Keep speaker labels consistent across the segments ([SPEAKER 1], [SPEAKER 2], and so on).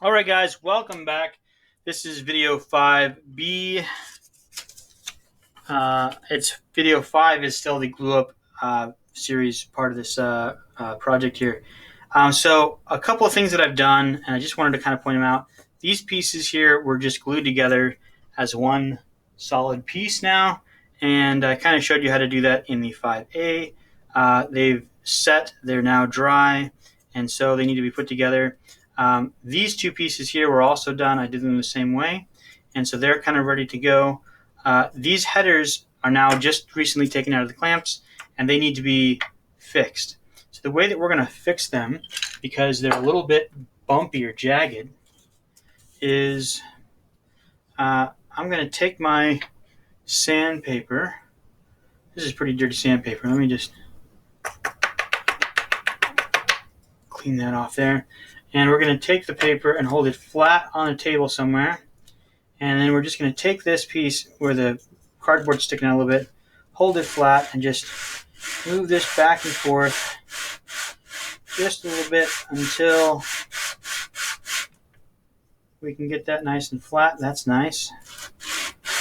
[SPEAKER 1] All right, guys, welcome back. This is video 5B. It's video 5 is still the glue up series part of this project here. So a couple of things that I've done, and I just wanted to kind of point them out. These pieces here were just glued together as one solid piece now, and I kind of showed you how to do that in the 5A. They've set, they're now dry, and so they need to be put together. These two pieces here were also done. I did them the same way, and so they're kind of ready to go. These headers are now just recently taken out of the clamps, and they need to be fixed. So the way that we're going to fix them, because they're a little bit bumpy or jagged, is I'm going to take my sandpaper. This is pretty dirty sandpaper. Let me just clean that off there. And we're going to take the paper and hold it flat on a table somewhere. And then we're just going to take this piece where the cardboard's sticking out a little bit, hold it flat, and just move this back and forth just a little bit until we can get that nice and flat. That's nice.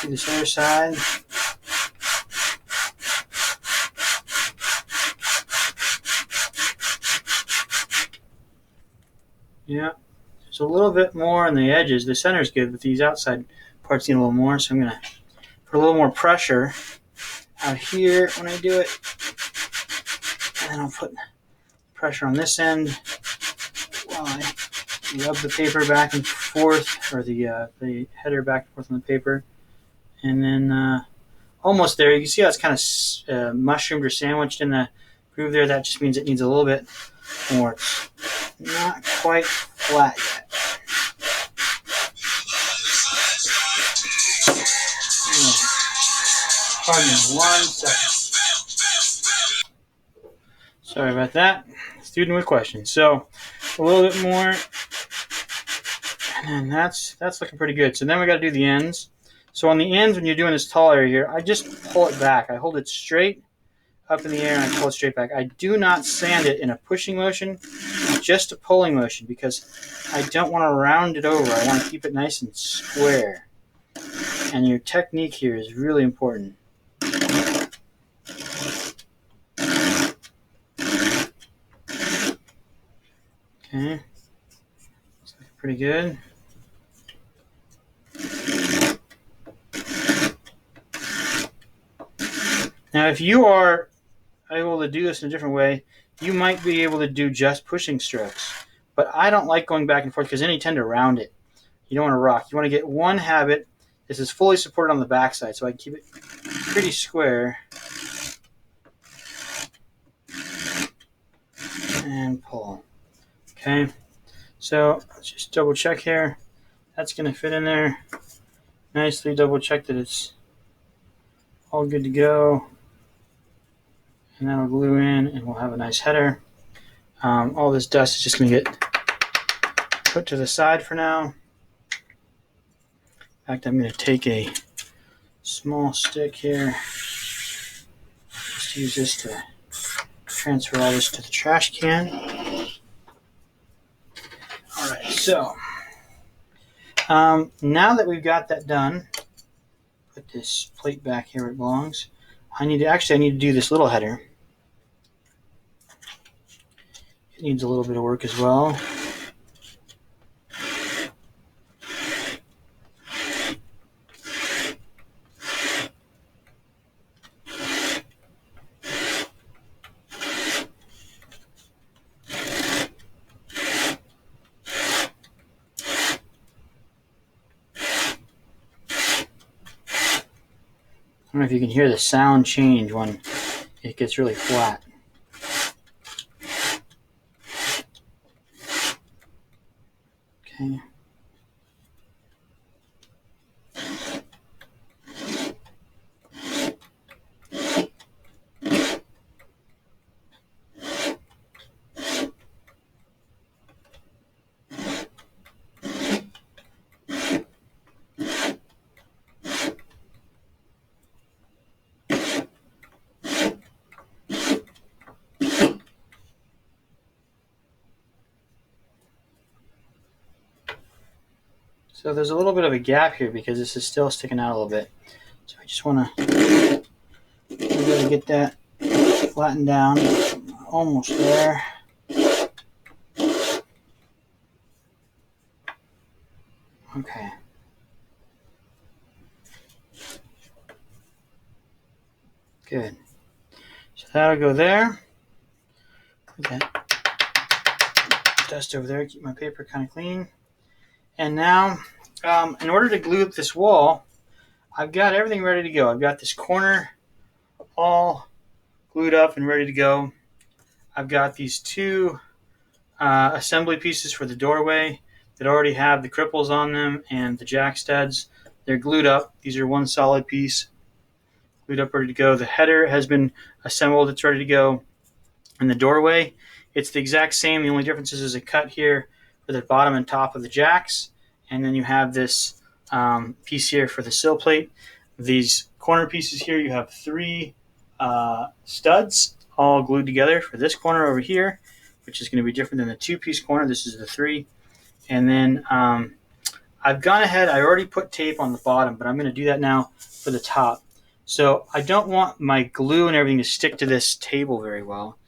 [SPEAKER 1] Do this other side. Yeah, there's a little bit more on the edges. The center's good, but these outside parts need a little more, so I'm going to put a little more pressure out here when I do it. And then I'll put pressure on this end while I rub the paper back and forth, or the header back and forth on the paper. And then almost there. You can see how it's kind of mushroomed or sandwiched in the groove there. That just means it needs a little bit more. It's not quite flat yet. Pardon me 1 second. Sorry about that. Student with questions. So a little bit more, and then that's looking pretty good. So then we got to do the ends. So on the ends, when you're doing this tall area here, I just pull it back. I hold it straight up in the air and I pull it straight back. I do not sand it in a pushing motion, just a pulling motion, because I don't want to round it over. I want to keep it nice and square. And your technique here is really important. Okay, it's looking pretty good. Now, if you are able to do this in a different way, you might be able to do just pushing strokes. But I don't like going back and forth because then you tend to round it. You don't want to rock. You want to get one habit. This is fully supported on the backside, so I can keep it pretty square. And pull. Okay, so let's just double check here. That's going to fit in there nicely. Double check that it's all good to go. And that'll glue in, and we'll have a nice header. All this dust is just going to get put to the side for now. In fact, I'm going to take a small stick here. Just use this to transfer all this to the trash can. All right, so now that we've got that done, put this plate back here where it belongs. I need to do this little header. It needs a little bit of work as well. I don't know if you can hear the sound change when it gets really flat. Okay. So there's a little bit of a gap here because this is still sticking out a little bit. So I just want to really get that flattened down. Almost there. Okay. Good. So that'll go there. Put that dust over there. Keep my paper kind of clean. And now, in order to glue up this wall, I've got everything ready to go. I've got this corner all glued up and ready to go. I've got these two assembly pieces for the doorway that already have the cripples on them and the jack studs. They're glued up. These are one solid piece, glued up, ready to go. The header has been assembled. It's ready to go. And the doorway, it's the exact same. The only difference is a cut here for the bottom and top of the jacks. And then you have this piece here for the sill plate. These corner pieces here, you have three studs all glued together for this corner over here, which is going to be different than the two-piece corner. This is the three. And then I've gone ahead, I already put tape on the bottom, but I'm going to do that now for the top. So I don't want my glue and everything to stick to this table very well.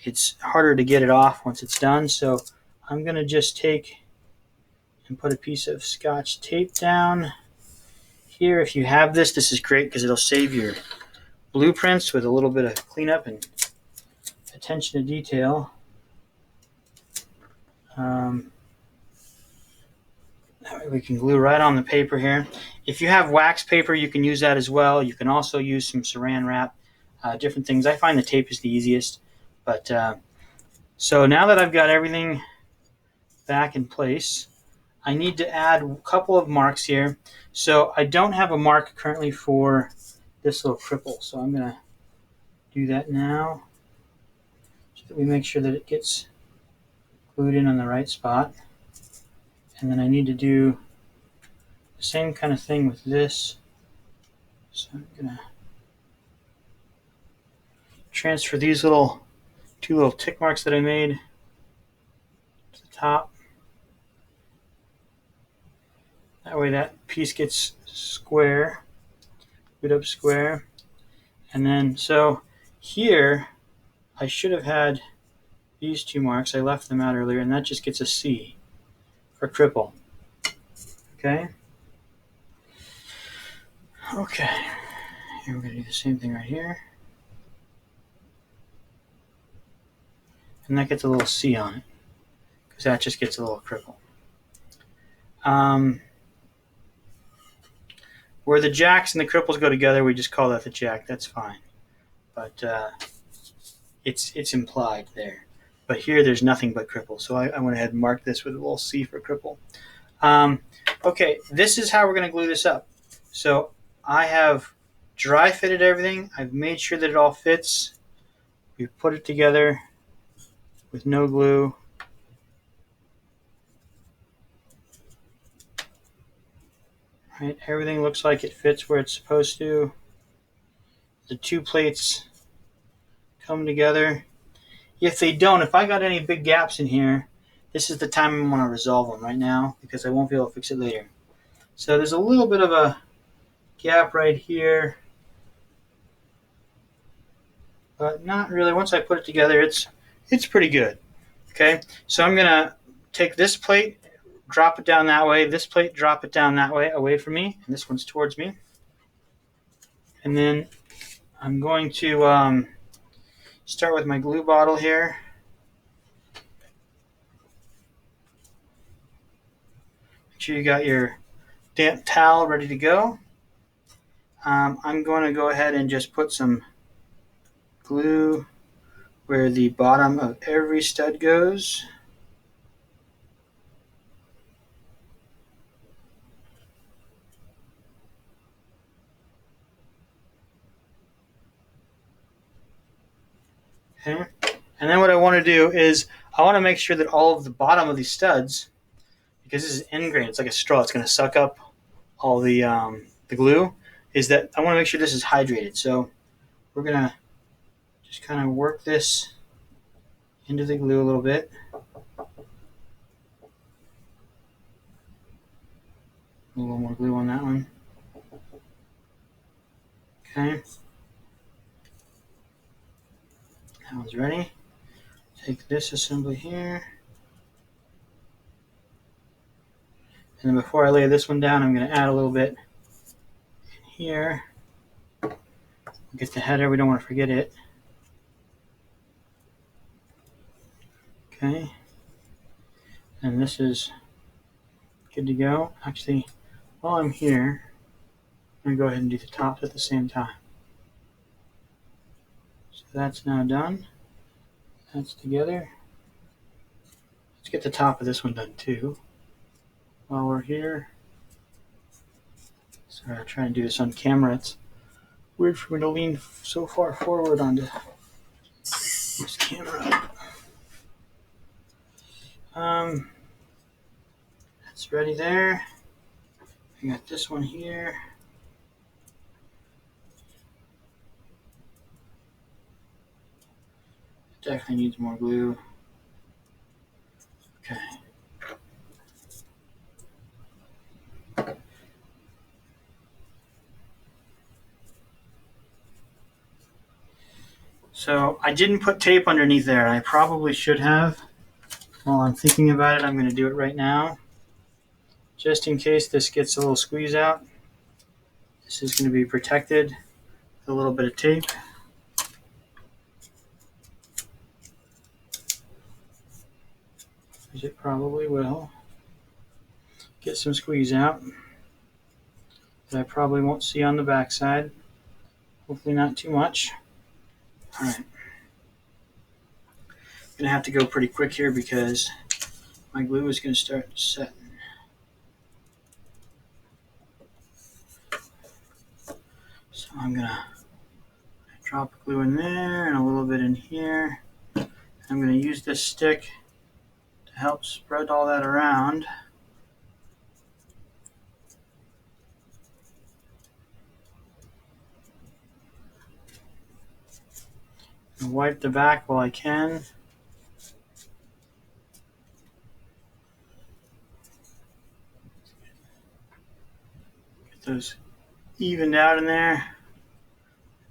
[SPEAKER 1] It's harder to get it off once it's done, so I'm going to just take and put a piece of Scotch tape down here. If you have this, this is great because it'll save your blueprints with a little bit of cleanup and attention to detail. That way we can glue right on the paper here. If you have wax paper, you can use that as well. You can also use some saran wrap, different things. I find the tape is the easiest. But so now that I've got everything back in place, I need to add a couple of marks here. So I don't have a mark currently for this little cripple. So I'm going to do that now so that we make sure that it gets glued in on the right spot. And then I need to do the same kind of thing with this. So I'm going to transfer these two little tick marks that I made to the top. That way that piece gets square, glued up square. And then, so here, I should have had these two marks. I left them out earlier, and that just gets a C for cripple. Okay? Okay. Here we're going to do the same thing right here. And that gets a little C on it, because that just gets a little cripple. Where the jacks and the cripples go together, we just call that the jack. That's fine. But it's implied there. But here, there's nothing but cripple. So I went ahead and marked this with a little C for cripple. Okay, this is how we're going to glue this up. So I have dry fitted everything. I've made sure that it all fits. We've put it together with no glue. Right, everything looks like it fits where it's supposed to. The two plates come together. If they don't, if I got any big gaps in here, this is the time I'm going to resolve them right now because I won't be able to fix it later. So there's a little bit of a gap right here, but not really. Once I put it together, it's pretty good. Okay, so I'm going to take this plate, drop it down that way, this plate, drop it down that way, away from me, and this one's towards me. And then I'm going to start with my glue bottle here. Make sure you got your damp towel ready to go. I'm going to go ahead and just put some glue where the bottom of every stud goes. Okay. And then what I want to do is I want to make sure that all of the bottom of these studs, because this is end grain, it's like a straw, it's going to suck up all the glue, is that I want to make sure this is hydrated. So we're going to just kind of work this into the glue a little bit. A little more glue on that one. Okay. That one's ready. Take this assembly here. And then before I lay this one down, I'm going to add a little bit in here. Get the header, we don't want to forget it. Okay. And this is good to go. Actually, while I'm here, I'm going to go ahead and do the tops at the same time. So that's now done. That's together. Let's get the top of this one done too. While we're here. Sorry, I'm trying to do this on camera. It's weird for me to lean so far forward onto this camera. That's ready there. I got this one here. Definitely needs more glue. Okay. So I didn't put tape underneath there. I probably should have. While I'm thinking about it, I'm going to do it right now. Just in case this gets a little squeeze out. This is going to be protected with a little bit of tape. Which it probably will. Get some squeeze out that I probably won't see on the backside. Hopefully not too much. Alright. I'm going to have to go pretty quick here because my glue is going to start setting. So I'm going to drop glue in there and a little bit in here. I'm going to use this stick to help spread all that around. And wipe the back while I can. Get those evened out in there.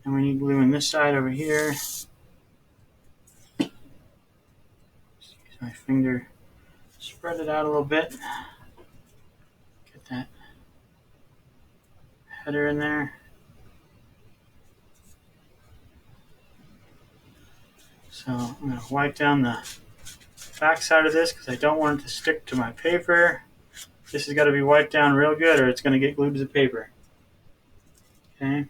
[SPEAKER 1] And we need glue in this side over here. Use my finger, spread it out a little bit. Get that header in there. So I'm going to wipe down the back side of this because I don't want it to stick to my paper. This has got to be wiped down real good or it's going to get glued to the paper. Okay.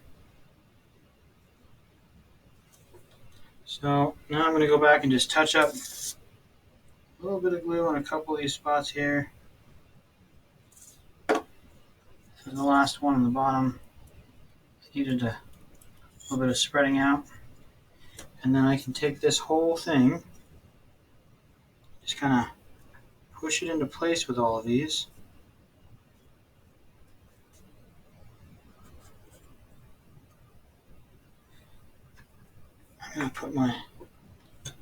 [SPEAKER 1] So now I'm going to go back and just touch up a little bit of glue on a couple of these spots here. And the last one on the bottom needed a little bit of spreading out. And then I can take this whole thing, just kind of push it into place with all of these. I'm going to put my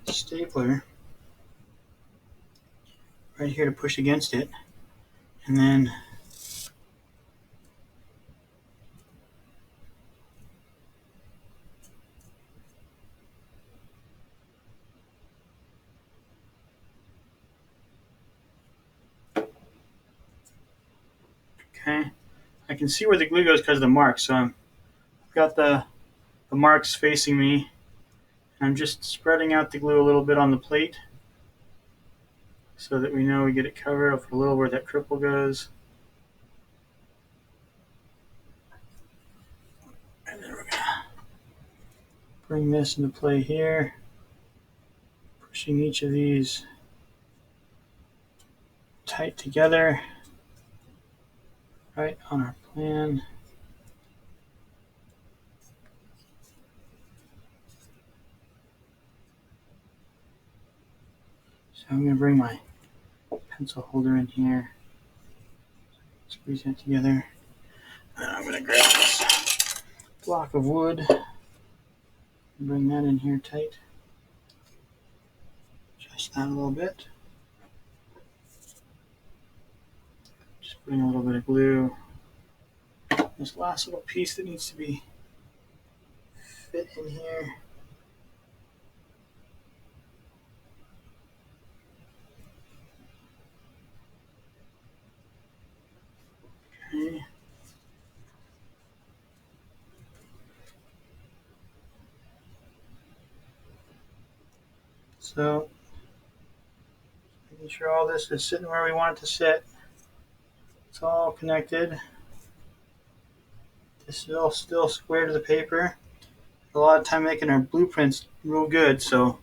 [SPEAKER 1] stapler right here to push against it. And then okay, I can see where the glue goes because of the marks. So I've got the marks facing me. I'm just spreading out the glue a little bit on the plate so that we know we get it covered up a little where that cripple goes. And then we're going to bring this into play here, pushing each of these tight together right on our plan. So I'm going to bring my pencil holder in here, squeeze that together, and I'm going to grab this block of wood and bring that in here tight. Adjust that a little bit. Just putting a little bit of glue. This last little piece that needs to be fit in here. Okay. So, making sure all this is sitting where we want it to sit. It's all connected. This is all still square to the paper. A lot of time making our blueprints real good, so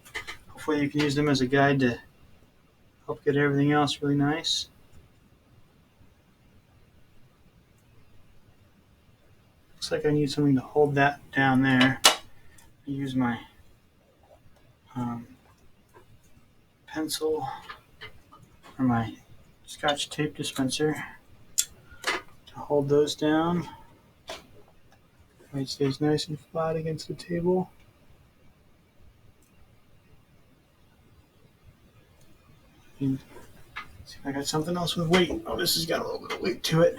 [SPEAKER 1] hopefully you can use them as a guide to help get everything else really nice. Looks like I need something to hold that down there. I use my pencil or my Scotch tape dispenser to hold those down. It stays nice and flat against the table. And see if I got something else with weight. Oh, this has got a little bit of weight to it.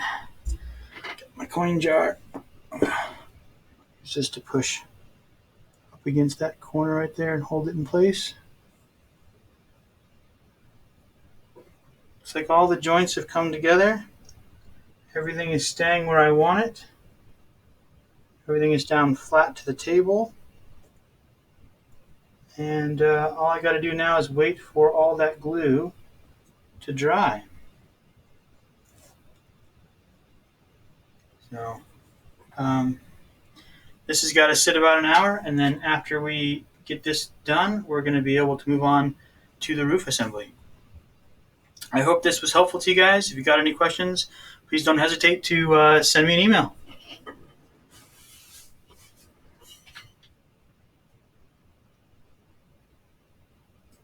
[SPEAKER 1] Got my coin jar. It's just to push up against that corner right there and hold it in place. Looks like all the joints have come together. Everything is staying where I want it. Everything is down flat to the table. And all I got to do now is wait for all that glue to dry. So this has got to sit about an hour, and then after we get this done, we're going to be able to move on to the roof assembly. I hope this was helpful to you guys. If you got any questions, please don't hesitate to send me an email.